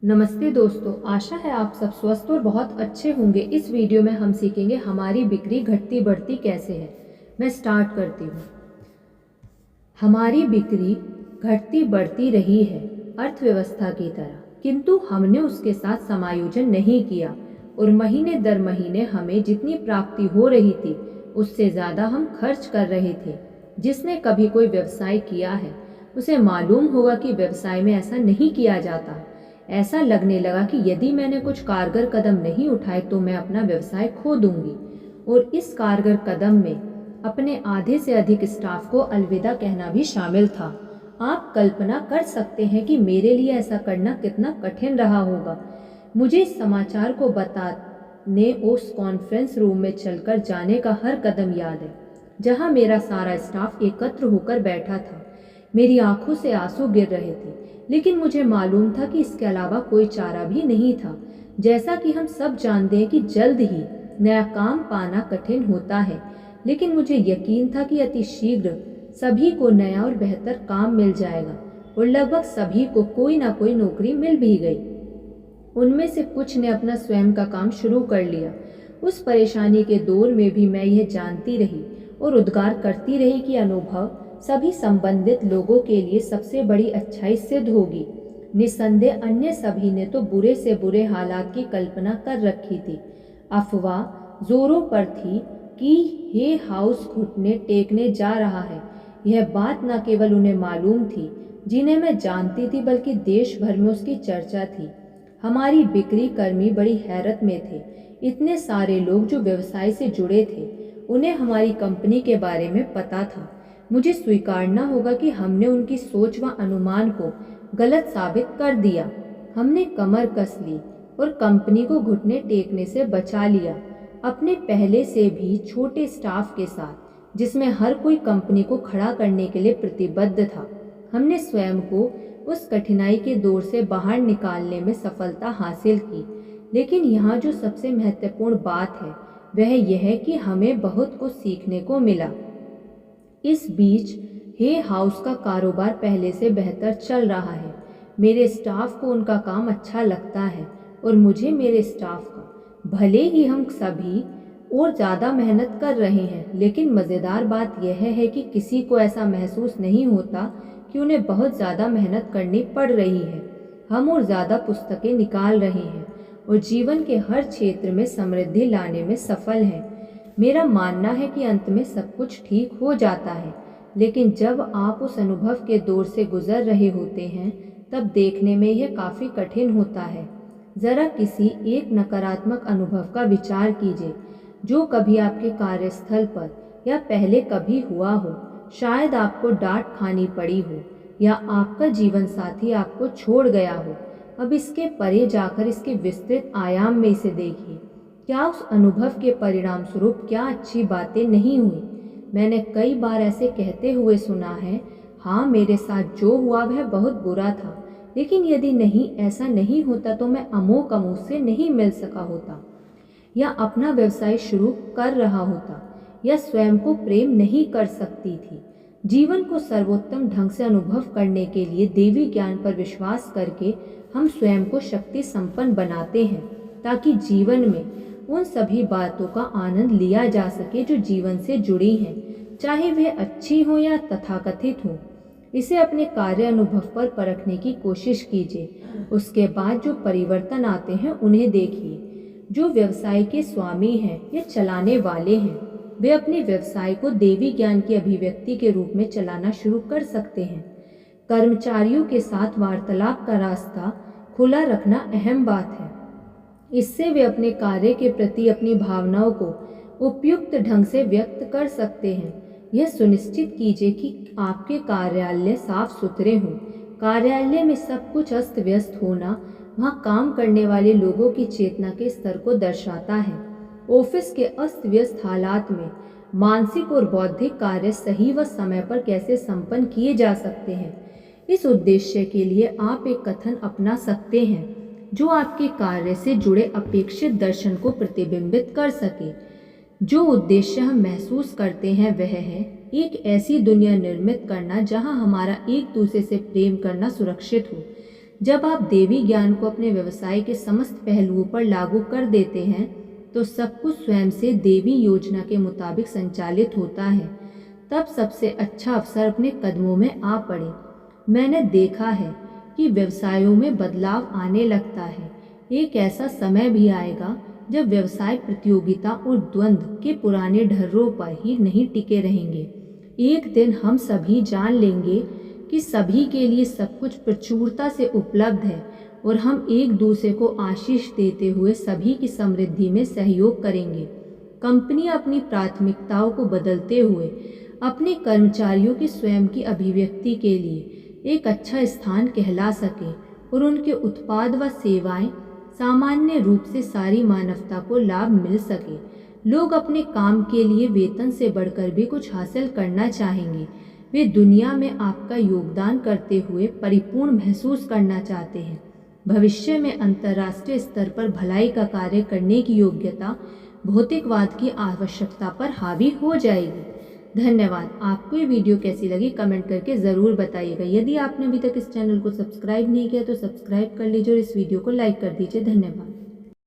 नमस्ते दोस्तों, आशा है आप सब स्वस्थ और बहुत अच्छे होंगे। इस वीडियो में हम सीखेंगे हमारी बिक्री घटती बढ़ती कैसे है। मैं स्टार्ट करती हूँ। हमारी बिक्री घटती बढ़ती रही है अर्थव्यवस्था की तरह, किंतु हमने उसके साथ समायोजन नहीं किया और महीने दर महीने हमें जितनी प्राप्ति हो रही थी उससे ज़्यादा हम खर्च कर रहे थे। जिसने कभी कोई व्यवसाय किया है उसे मालूम होगा कि व्यवसाय में ऐसा नहीं किया जाता। ऐसा लगने लगा कि यदि मैंने कुछ कारगर कदम नहीं उठाए तो मैं अपना व्यवसाय खो दूंगी, और इस कारगर कदम में अपने आधे से अधिक स्टाफ को अलविदा कहना भी शामिल था। आप कल्पना कर सकते हैं कि मेरे लिए ऐसा करना कितना कठिन रहा होगा। मुझे इस समाचार को बताने उस कॉन्फ्रेंस रूम में चलकर जाने का हर कदम याद है, जहां मेरा सारा स्टाफ एकत्र होकर बैठा था। मेरी आंखों से आंसू गिर रहे थे, लेकिन मुझे मालूम था कि इसके अलावा कोई चारा भी नहीं था। जैसा कि हम सब जानते हैं कि जल्द ही नया काम पाना कठिन होता है, लेकिन मुझे यकीन था कि अति शीघ्र सभी को नया और बेहतर काम मिल जाएगा, और लगभग सभी को कोई ना कोई नौकरी मिल भी गई। उनमें से कुछ ने अपना स्वयं का काम शुरू कर लिया। उस परेशानी के दौर में भी मैं यह जानती रही और उद्गार करती रही कि अनुभव सभी संबंधित लोगों के लिए सबसे बड़ी अच्छाई सिद्ध होगी। निस्संदेह अन्य सभी ने तो बुरे से बुरे हालात की कल्पना कर रखी थी। अफवाह जोरों पर थी कि हे हाउस घुटने टेकने जा रहा है। यह बात न केवल उन्हें मालूम थी जिन्हें मैं जानती थी, बल्कि देश भर में उसकी चर्चा थी। हमारी बिक्री कर्मी बड़ी हैरत में थे। इतने सारे लोग जो व्यवसाय से जुड़े थे, उन्हें हमारी कंपनी के बारे में पता था। मुझे स्वीकारना होगा कि हमने उनकी सोच व अनुमान को गलत साबित कर दिया। हमने कमर कस ली और कंपनी को घुटने टेकने से बचा लिया, अपने पहले से भी छोटे स्टाफ के साथ, जिसमें हर कोई कंपनी को खड़ा करने के लिए प्रतिबद्ध था। हमने स्वयं को उस कठिनाई के दौर से बाहर निकालने में सफलता हासिल की। लेकिन यहाँ जो सबसे महत्वपूर्ण बात है वह यह है कि हमें बहुत कुछ सीखने को मिला। इस बीच हे हाउस का कारोबार पहले से बेहतर चल रहा है। मेरे स्टाफ को उनका काम अच्छा लगता है और मुझे मेरे स्टाफ का। भले ही हम सभी और ज़्यादा मेहनत कर रहे हैं, लेकिन मज़ेदार बात यह है कि किसी को ऐसा महसूस नहीं होता कि उन्हें बहुत ज़्यादा मेहनत करनी पड़ रही है। हम और ज़्यादा पुस्तकें निकाल रहे हैं और जीवन के हर क्षेत्र में समृद्धि लाने में सफल हैं। मेरा मानना है कि अंत में सब कुछ ठीक हो जाता है, लेकिन जब आप उस अनुभव के दौर से गुजर रहे होते हैं तब देखने में यह काफ़ी कठिन होता है। ज़रा किसी एक नकारात्मक अनुभव का विचार कीजिए जो कभी आपके कार्यस्थल पर या पहले कभी हुआ हो। शायद आपको डांट खानी पड़ी हो या आपका जीवन साथी आपको छोड़ गया हो। अब इसके परे जाकर इसके विस्तृत आयाम में इसे देखिए। क्या उस अनुभव के परिणाम स्वरूप क्या अच्छी बातें नहीं हुई? मैंने कई बार ऐसे कहते हुए सुना है, हाँ मेरे साथ जो हुआ वह बहुत बुरा था, लेकिन यदि नहीं ऐसा नहीं होता तो मैं अमोक अमूक से नहीं मिल सका होता, या अपना व्यवसाय शुरू कर रहा होता, या स्वयं को प्रेम नहीं कर सकती थी। जीवन को सर्वोत्तम ढंग से अनुभव करने के लिए देवी ज्ञान पर विश्वास करके हम स्वयं को शक्ति संपन्न बनाते हैं, ताकि जीवन में उन सभी बातों का आनंद लिया जा सके जो जीवन से जुड़ी हैं, चाहे वह अच्छी हो या तथाकथित हो। इसे अपने कार्य अनुभव पर परखने की कोशिश कीजिए। उसके बाद जो परिवर्तन आते हैं उन्हें देखिए। जो व्यवसाय के स्वामी हैं या चलाने वाले हैं, वे अपने व्यवसाय को देवी ज्ञान की अभिव्यक्ति के रूप में चलाना शुरू कर सकते हैं। कर्मचारियों के साथ वार्तालाप का रास्ता खुला रखना अहम बात है। इससे वे अपने कार्य के प्रति अपनी भावनाओं को उपयुक्त ढंग से व्यक्त कर सकते हैं। यह सुनिश्चित कीजिए कि आपके कार्यालय साफ सुथरे हों। कार्यालय में सब कुछ अस्त व्यस्त होना वहाँ काम करने वाले लोगों की चेतना के स्तर को दर्शाता है। ऑफिस के अस्त व्यस्त हालात में मानसिक और बौद्धिक कार्य सही व समय पर कैसे संपन्न किए जा सकते हैं, इस उद्देश्य के लिए आप एक कथन अपना सकते हैं जो आपके कार्य से जुड़े अपेक्षित दर्शन को प्रतिबिंबित कर सके। जो उद्देश्य हम महसूस करते हैं वह है एक ऐसी दुनिया निर्मित करना जहां हमारा एक दूसरे से प्रेम करना सुरक्षित हो, जब आप देवी ज्ञान को अपने व्यवसाय के समस्त पहलुओं पर लागू कर देते हैं तो सब कुछ स्वयं से देवी योजना के मुताबिक संचालित होता है। तब सबसे अच्छा अवसर अपने कदमों में आ पड़े। मैंने देखा है कि व्यवसायों में बदलाव आने लगता है। एक ऐसा समय भी आएगा जब व्यवसाय प्रतियोगिता और द्वंद्व के पुराने ढर्रों पर ही नहीं टिके रहेंगे। एक दिन हम सभी जान लेंगे कि सभी के लिए सब कुछ प्रचुरता से उपलब्ध है और हम एक दूसरे को आशीष देते हुए सभी की समृद्धि में सहयोग करेंगे। कंपनियां अपनी प्राथमिकताओं को बदलते हुए अपने कर्मचारियों की स्वयं की अभिव्यक्ति के लिए एक अच्छा स्थान कहला सके और उनके उत्पाद व सेवाएं सामान्य रूप से सारी मानवता को लाभ मिल सके। लोग अपने काम के लिए वेतन से बढ़कर भी कुछ हासिल करना चाहेंगे। वे दुनिया में आपका योगदान करते हुए परिपूर्ण महसूस करना चाहते हैं। भविष्य में अंतर्राष्ट्रीय स्तर पर भलाई का कार्य करने की योग्यता भौतिकवाद की आवश्यकता पर हावी हो जाएगी। धन्यवाद। आपको ये वीडियो कैसी लगी कमेंट करके ज़रूर बताइएगा। यदि आपने अभी तक इस चैनल को सब्सक्राइब नहीं किया तो सब्सक्राइब कर लीजिए और इस वीडियो को लाइक कर दीजिए। धन्यवाद।